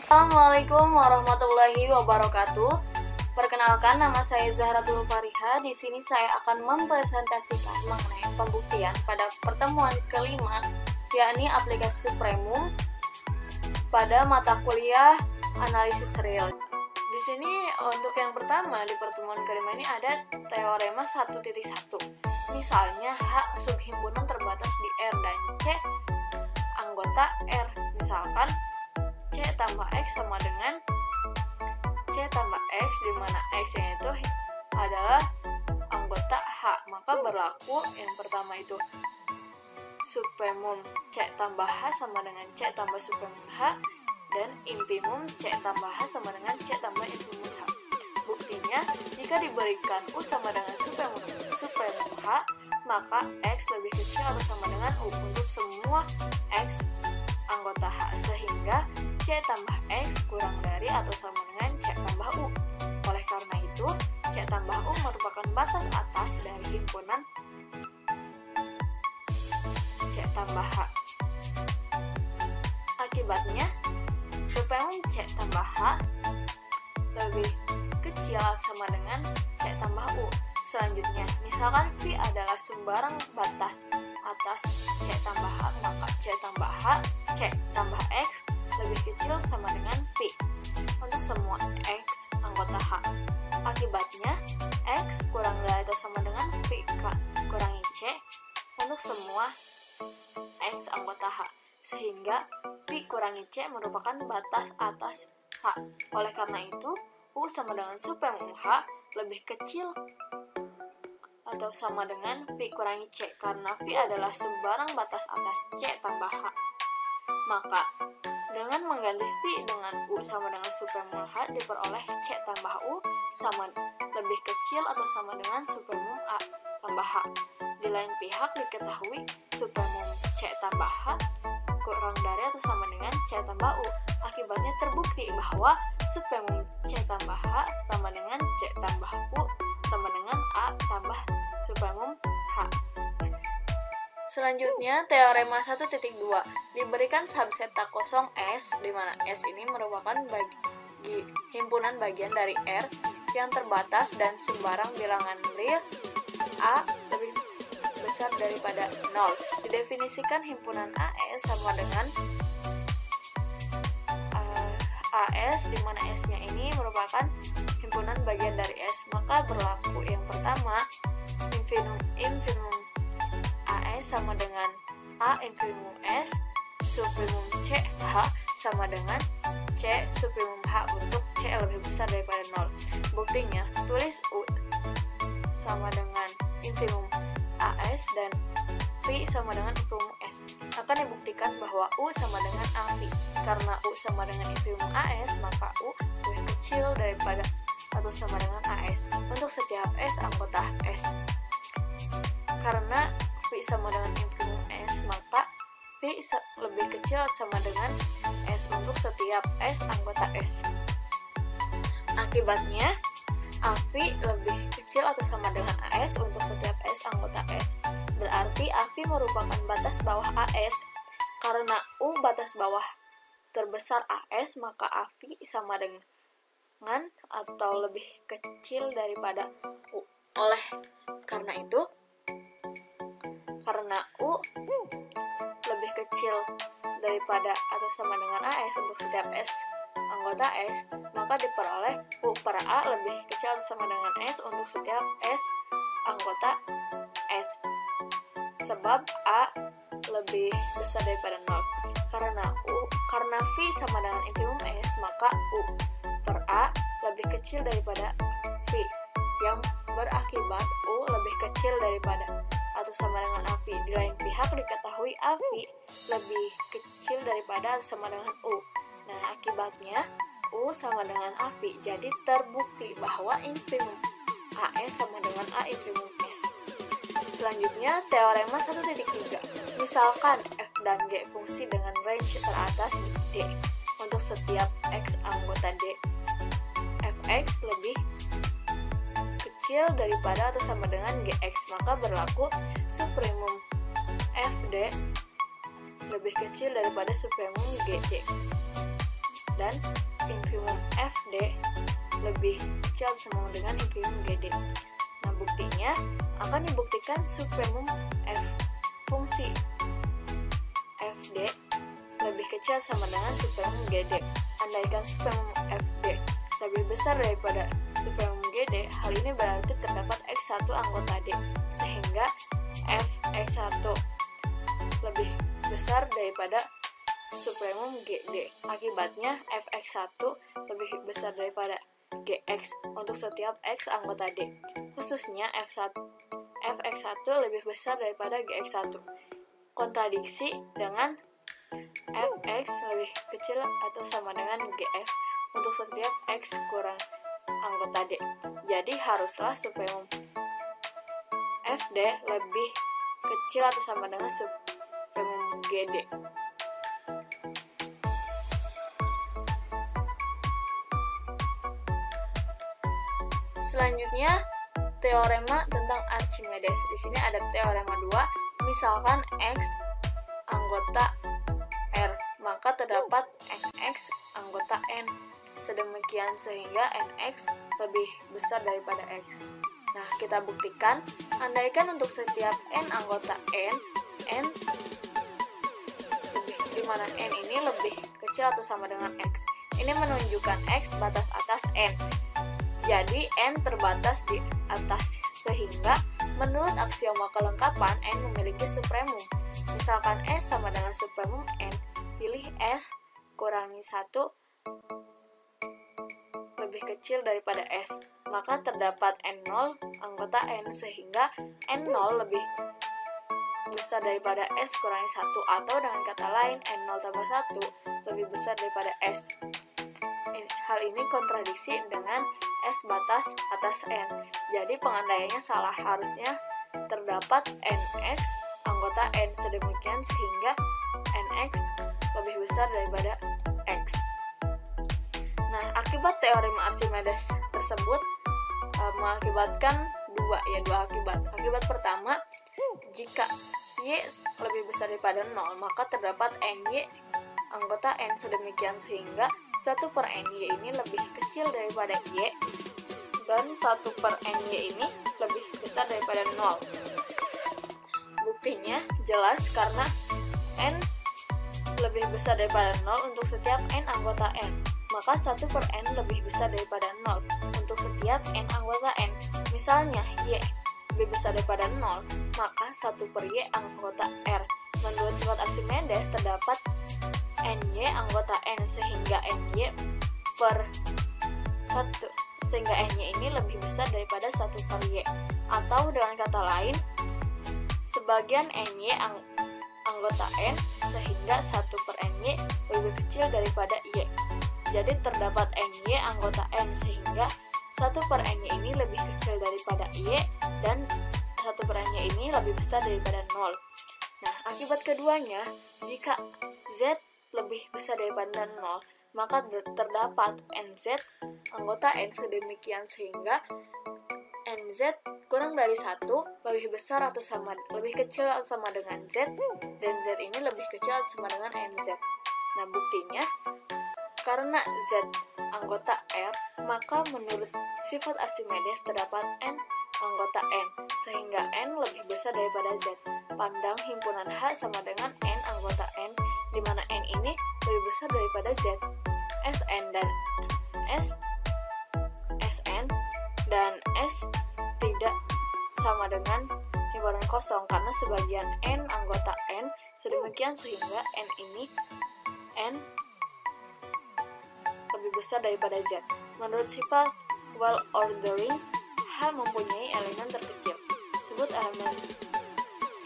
Assalamualaikum warahmatullahi wabarakatuh. Perkenalkan, nama saya Zahratul Fariha. Di sini saya akan mempresentasikan mengenai pembuktian pada pertemuan kelima, yakni aplikasi supremum pada mata kuliah analisis real. Di sini untuk yang pertama di pertemuan kelima ini ada teorema 1.1. Misalnya H subhimpunan terbatas di R dan C anggota R. Misalkan C tambah X sama dengan C tambah X, di mana X nya itu adalah anggota H. Maka berlaku yang pertama itu supremum C tambah H sama dengan C tambah supremum H, dan infimum C tambah H sama dengan C tambah infimum H. Buktinya, jika diberikan U sama dengan supremum H, maka X lebih kecil atau sama dengan U untuk semua X anggota H, sehingga C tambah X kurang dari atau sama dengan C tambah U. Oleh karena itu, C tambah U merupakan batas atas dari himpunan C tambah H. Akibatnya, supremum C tambah H lebih kecil sama dengan C tambah U. Selanjutnya, misalkan V adalah sembarang batas atas C tambah H, maka C tambah H, C tambah X lebih kecil sama dengan V untuk semua X anggota H. Akibatnya, X kurang dari atau sama dengan V kurangi C untuk semua X anggota H, sehingga V kurangi C merupakan batas atas H. Oleh karena itu, U sama dengan supremum H lebih kecil atau sama dengan V kurangi C, karena V adalah sembarang batas atas C tambah H. Maka, dengan mengganti V dengan U sama dengan supremum H, diperoleh C tambah U sama lebih kecil atau sama dengan supremum A tambah H. Di lain pihak, diketahui supremum C tambah H kurang dari atau sama dengan C tambah U. Akibatnya terbukti bahwa supremum C tambah H sama dengan C tambah U sama dengan A tambah supremum H. Selanjutnya, teorema 1.2. Diberikan subset tak kosong S, di mana S ini merupakan himpunan bagian dari R yang terbatas dan sembarang bilangan real A lebih besar daripada 0. Didefinisikan himpunan AS sama dengan AS, di mana S-nya ini merupakan himpunan bagian dari S. Maka berlaku yang pertama, infimum AS sama dengan A infimum S, supremum C H sama dengan C supremum H untuk C lebih besar daripada 0. Buktinya, tulis U sama dengan infimum AS dan V sama dengan infimum S. Akan dibuktikan bahwa U sama dengan AV. Karena U sama dengan infimum AS, maka U lebih kecil daripada atau sama dengan AS untuk setiap S anggota S. Karena V sama dengan infimum S, maka V lebih kecil sama dengan S untuk setiap S anggota S. Akibatnya, AV lebih kecil atau sama dengan AS untuk setiap S anggota S. Berarti AV merupakan batas bawah AS. Karena U batas bawah terbesar AS, maka AV sama dengan atau lebih kecil daripada U. Oleh karena itu, karena U lebih kecil daripada atau sama dengan AS untuk setiap S anggota S, maka diperoleh U per A lebih kecil atau sama dengan S untuk setiap S anggota S. Sebab A lebih besar daripada 0. Karena V sama dengan infimum S, maka U per A lebih kecil daripada V, yang berakibat U lebih kecil daripada atau sama dengan AV. Di lain pihak, diketahui AV lebih kecil daripada atau sama dengan U. Nah, akibatnya U sama dengan AV. Jadi terbukti bahwa infimum AS sama dengan A infimum S. Selanjutnya, teorema 1.3. Misalkan F dan G fungsi dengan range teratas D. Untuk setiap X anggota D, Fx lebih kecil daripada atau sama dengan Gx, maka berlaku supremum Fd lebih kecil daripada supremum Gd. dan infimum FD lebih kecil atau sama dengan infimum GD. Nah, buktinya akan dibuktikan supremum fungsi FD lebih kecil sama dengan supremum GD. Andaikan supremum FD lebih besar daripada supremum GD, hal ini berarti terdapat X1 anggota D, sehingga Fx1 lebih besar daripada supremum GD. Akibatnya Fx1 lebih besar daripada Gx untuk setiap X anggota D. Khususnya Fx1 lebih besar daripada Gx1. Kontradiksi dengan Fx lebih kecil atau sama dengan Gf untuk setiap X kurang anggota D. Jadi haruslah supremum FD lebih kecil atau sama dengan supremum GD. Selanjutnya, teorema tentang Archimedes. Di sini ada teorema 2. Misalkan X anggota R, maka terdapat NX anggota N. Sedemikian sehingga NX lebih besar daripada X. Nah, kita buktikan, andaikan untuk setiap N anggota N di mana N ini lebih kecil atau sama dengan X. Ini menunjukkan X batas atas N. Jadi, N terbatas di atas, sehingga menurut aksioma kelengkapan, N memiliki supremum. Misalkan S sama dengan supremum N, pilih S kurangi 1 lebih kecil daripada S, maka terdapat N0 anggota N, sehingga N0 lebih besar daripada S kurangi 1, atau dengan kata lain, N0 tambah 1 lebih besar daripada S. Hal ini kontradiksi dengan S batas atas N. Jadi pengandaiannya salah, harusnya terdapat NX anggota N, sedemikian sehingga NX lebih besar daripada X. Nah, akibat teorema Archimedes tersebut mengakibatkan dua akibat. Akibat pertama, jika Y lebih besar daripada 0, maka terdapat NY anggota N, sedemikian sehingga 1/NY ini lebih kecil daripada Y, dan 1/NY ini lebih besar daripada 0. Buktinya jelas karena N lebih besar daripada 0 untuk setiap N anggota N, maka 1/N lebih besar daripada 0 untuk setiap N anggota N. Misalnya Y lebih besar daripada 0, maka 1/Y anggota R. Menurut sifat Archimedes terdapat NY anggota N, sehingga NY per 1 sehingga NY ini lebih besar daripada 1/Y. Atau dengan kata lain, sebagian NY anggota N sehingga 1/NY lebih kecil daripada Y. Jadi terdapat NY anggota N sehingga 1/NY ini lebih kecil daripada Y, dan 1/NY ini lebih besar daripada 0. Nah, akibat keduanya, jika Z lebih besar daripada 0, maka terdapat NZ anggota N, sedemikian sehingga NZ kurang dari 1 lebih besar atau lebih kecil atau sama dengan Z, dan Z ini lebih kecil atau sama dengan NZ. Nah, buktinya karena Z anggota R, maka menurut sifat Archimedes terdapat N anggota N, sehingga N lebih besar daripada Z. Pandang himpunan H sama dengan N anggota N, di mana N ini lebih besar daripada Z. Sn dan S tidak sama dengan himpunan kosong karena sebagian N anggota N, sedemikian sehingga N lebih besar daripada Z. Menurut sifat well ordering, H mempunyai elemen terkecil. Sebut elemen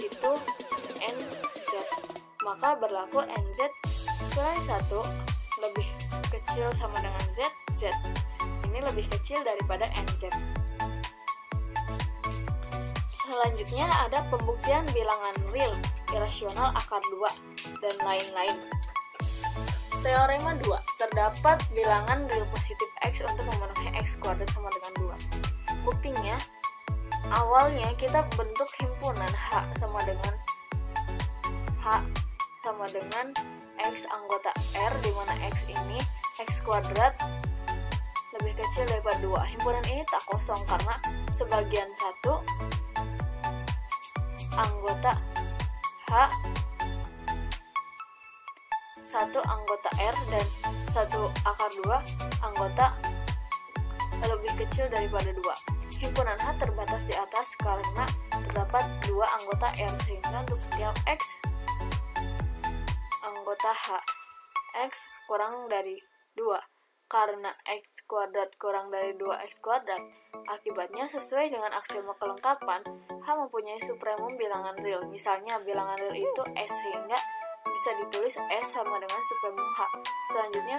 itu NZ. Maka berlaku NZ kurang 1 lebih kecil sama dengan Z. Ini lebih kecil daripada NZ. Selanjutnya ada pembuktian bilangan real, irasional akar 2, dan lain-lain. Teorema 2. Terdapat bilangan real positif X untuk memenuhi X kuadrat sama dengan 2. Buktinya, awalnya kita bentuk himpunan H sama dengan X anggota R, di mana X ini X kuadrat lebih kecil daripada 2. Himpunan ini tak kosong karena sebagian satu anggota H, satu anggota R, dan satu akar 2 anggota lebih kecil daripada 2. Himpunan H terbatas di atas karena terdapat 2 anggota R, sehingga untuk setiap X anggota H, X kurang dari 2. Karena X kuadrat kurang dari 2X kuadrat, akibatnya sesuai dengan aksioma kelengkapan, H mempunyai supremum bilangan real. Misalnya bilangan real itu S, sehingga bisa ditulis S sama dengan supremum H. Selanjutnya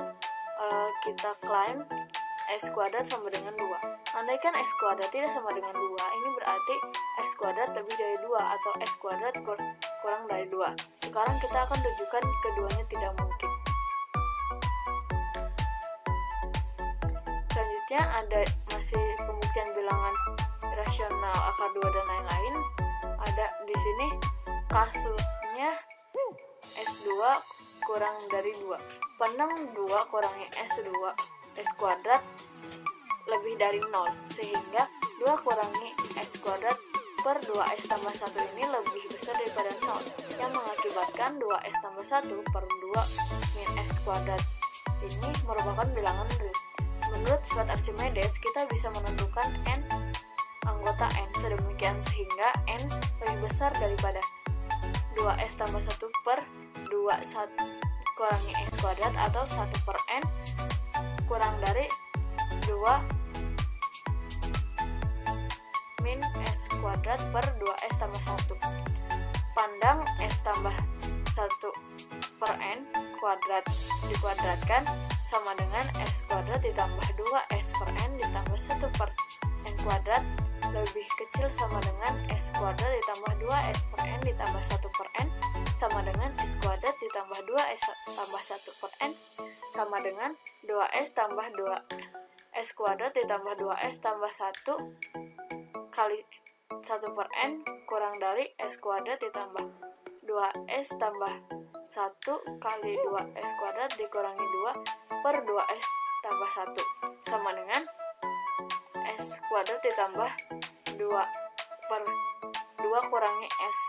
kita klaim S kuadrat sama dengan 2. Andaikan X kuadrat tidak sama dengan 2, ini berarti X kuadrat lebih dari 2 atau X kuadrat kurang dari 2. Sekarang kita akan tunjukkan keduanya tidak mungkin. Selanjutnya ada masih pembuktian bilangan rasional akar 2 dan lain-lain. Ada di sini kasusnya S2 kurang dari 2. Pandang 2 kurangi S2 S kuadrat lebih dari 0, sehingga 2 kurangi S kuadrat per 2S tambah 1 ini lebih besar daripada 0, yang mengakibatkan 2S tambah 1 per 2 min S kuadrat ini merupakan bilangan real. Menurut sifat Archimedes, kita bisa menentukan N anggota N sedemikian sehingga N lebih besar daripada 2S tambah 1 per 2 kurangi S kuadrat atau 1 per N kurang dari 2 min S kuadrat per 2S tambah 1. Pandang S tambah 1 per N kuadrat dikuadratkan sama dengan S kuadrat ditambah 2S per N ditambah 1 per N kuadrat lebih kecil sama dengan S kuadrat ditambah 2S per N ditambah 1 per N sama dengan S kuadrat ditambah 2S tambah 1 per N sama dengan 2S tambah 2 S kuadrat ditambah 2S tambah 1 kali 1 per N kurang dari S kuadrat ditambah 2S tambah 1 kali 2S kuadrat dikurangi 2 per 2S tambah 1 sama dengan S kuadrat ditambah 2 per 2 kurangi S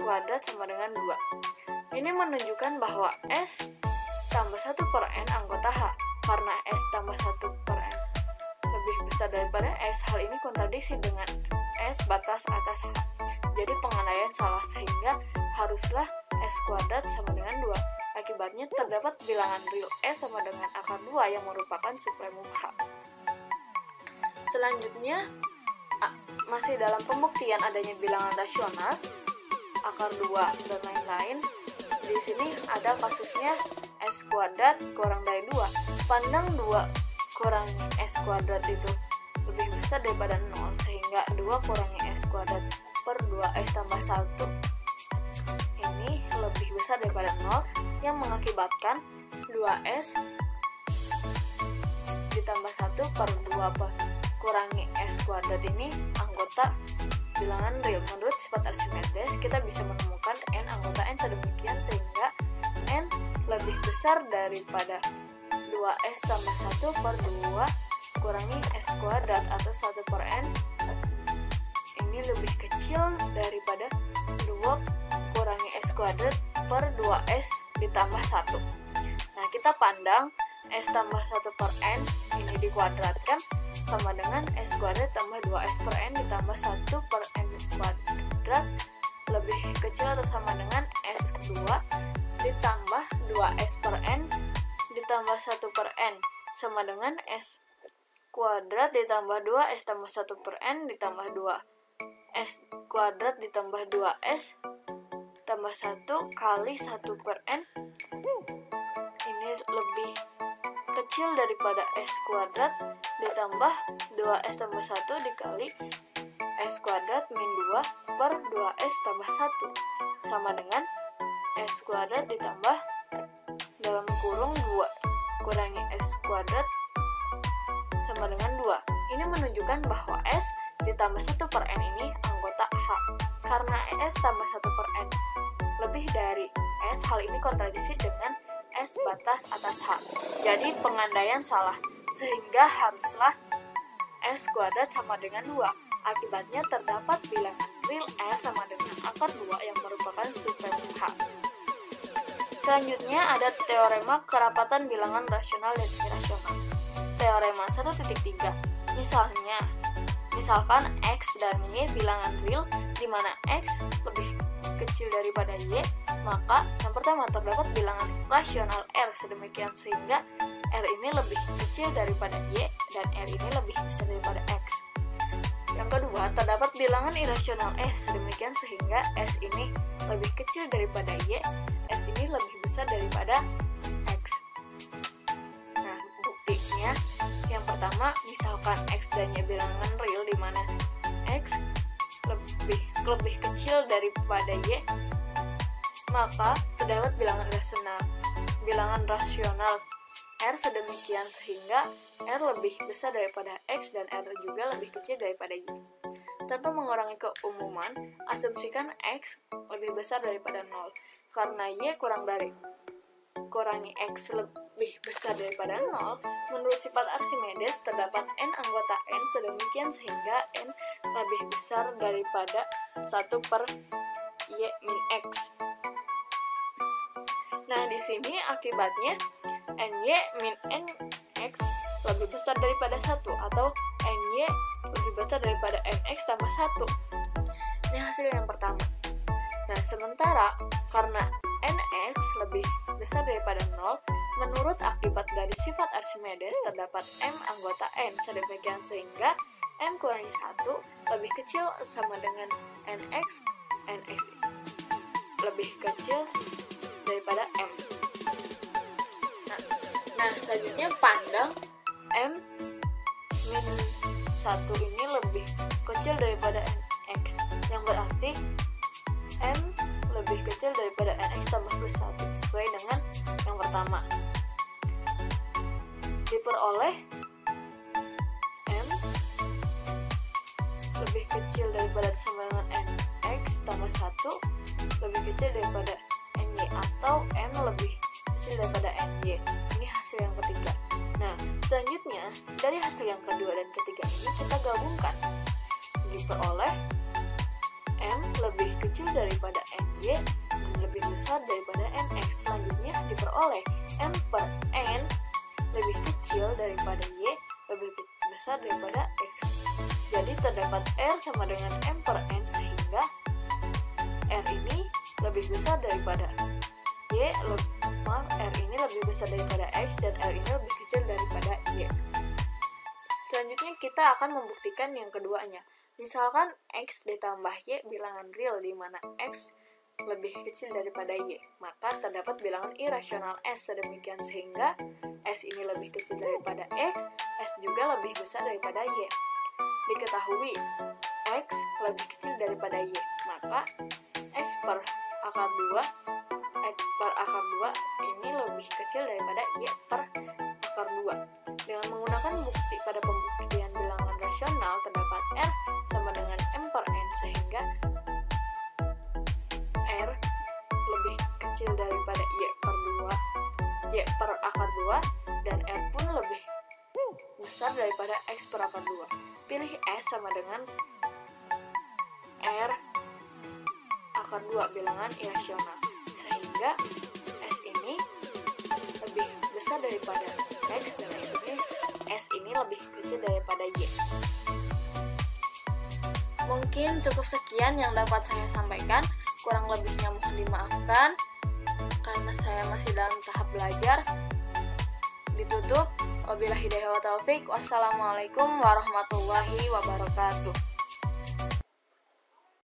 kuadrat sama dengan 2. Ini menunjukkan bahwa S tambah 1 per N anggota H, karena S tambah 1 per N lebih besar daripada S. Hal ini kontradiksi dengan S batas atas H. Jadi pengandaian salah, sehingga haruslah S kuadrat sama dengan 2. Akibatnya terdapat bilangan real S sama dengan akar 2 yang merupakan supremum H. Selanjutnya, masih dalam pembuktian adanya bilangan rasional, akar 2 dan lain-lain. Di sini ada kasusnya S kuadrat kurang dari 2. Pandang 2 kurangi S kuadrat itu lebih besar daripada 0, sehingga 2 kurangi S kuadrat per 2S tambah 1 ini lebih besar daripada 0, yang mengakibatkan 2S ditambah 1 per 2 kurangi S kuadrat ini anggota bilangan real. Menurut sifat Archimedes, kita bisa menemukan N anggota N sedemikian sehingga N lebih besar daripada 2S tambah 1 per 2 kurangi S kuadrat atau 1 per N ini lebih kecil daripada 2 kurangi S kuadrat per 2S ditambah 1. Nah, kita pandang S tambah 1 per N ini dikuadratkan sama dengan S kuadrat tambah 2S per N ditambah 1 per N kuadrat lebih kecil atau sama dengan S2 ditambah 2S per N ditambah 1 per N sama dengan S kuadrat ditambah 2S tambah 1 per N ditambah 2 S kuadrat ditambah 2S tambah 1 kali 1 per N ini lebih kecil daripada S kuadrat ditambah 2S tambah 1 dikali S kuadrat min 2 per 2S tambah 1 sama dengan S kuadrat ditambah dalam kurung 2 kurangi S kuadrat sama dengan 2. Ini menunjukkan bahwa S ditambah 1 per N ini anggota H. Karena S tambah 1 per N lebih dari S, hal ini kontradiksi dengan S batas atas H. Jadi pengandaian salah, sehingga haruslah S kuadrat sama dengan 2. Akibatnya terdapat bilangan real S sama dengan akar 2 yang merupakan supremum H. Selanjutnya ada teorema kerapatan bilangan rasional dan irasional. Teorema 1.3. Misalkan X dan Y bilangan real di mana X lebih kecil daripada Y, maka yang pertama terdapat bilangan rasional R sedemikian sehingga R ini lebih kecil daripada Y dan R ini lebih besar daripada X. Yang kedua, terdapat bilangan irasional S sedemikian sehingga S ini lebih kecil daripada Y, S ini lebih besar daripada X. Nah, buktinya yang pertama, misalkan X dan Y bilangan real di mana X lebih kecil daripada Y, maka terdapat bilangan rasional R sedemikian sehingga R lebih besar daripada X dan R juga lebih kecil daripada Y. Tanpa mengurangi keumuman, asumsikan X lebih besar daripada 0. Karena Y kurangi X lebih besar daripada 0, menurut sifat Archimedes terdapat N anggota N sedemikian sehingga N lebih besar daripada 1 per Y min X. Nah, di sini akibatnya NY min NX lebih besar daripada 1 atau NY lebih besar daripada NX tambah 1. Ini hasil yang pertama. Nah, sementara karena NX lebih besar daripada 0, menurut akibat dari sifat Archimedes terdapat M anggota N sedemikian sehingga M kurangi 1 lebih kecil sama dengan NX lebih kecil daripada M. Nah, selanjutnya pandang M min 1 ini lebih kecil daripada NX, yang berarti M lebih kecil daripada NX tambah plus 1 sesuai dengan yang pertama. Diperoleh M lebih kecil daripada sama dengan NX tambah 1 lebih kecil daripada NY atau M lebih kecil daripada NY. Ini hasil yang ketiga. Nah, selanjutnya dari hasil yang kedua dan ketiga ini kita gabungkan. Diperoleh M lebih kecil daripada NY dan lebih besar daripada NX. Selanjutnya diperoleh M per N lebih kecil daripada Y lebih besar daripada X. Jadi terdapat R sama dengan M per N sehingga R ini lebih besar daripada R ini lebih besar daripada X dan R ini lebih kecil daripada Y. Selanjutnya kita akan membuktikan yang keduanya. Misalkan X ditambah Y bilangan real di mana X lebih kecil daripada Y, maka terdapat bilangan irasional S sedemikian sehingga S ini lebih kecil daripada X, S juga lebih besar daripada Y. Diketahui X lebih kecil daripada Y, maka X per akar 2 ini lebih kecil daripada Y per akar 2. Dengan menggunakan bukti pada pembuktian bilangan rasional terdapat R sama dengan M per N sehingga R lebih kecil daripada Y per akar 2 dan R pun lebih besar daripada X per akar 2. Pilih S sama dengan R akar 2 bilangan irasional sehingga S ini lebih besar daripada X dan S ini lebih kecil daripada Y. Mungkin cukup sekian yang dapat saya sampaikan, kurang lebihnya mohon dimaafkan karena saya masih dalam tahap belajar. Ditutup, wabillahi hidayah wa taufik. Wassalamualaikum warahmatullahi wabarakatuh.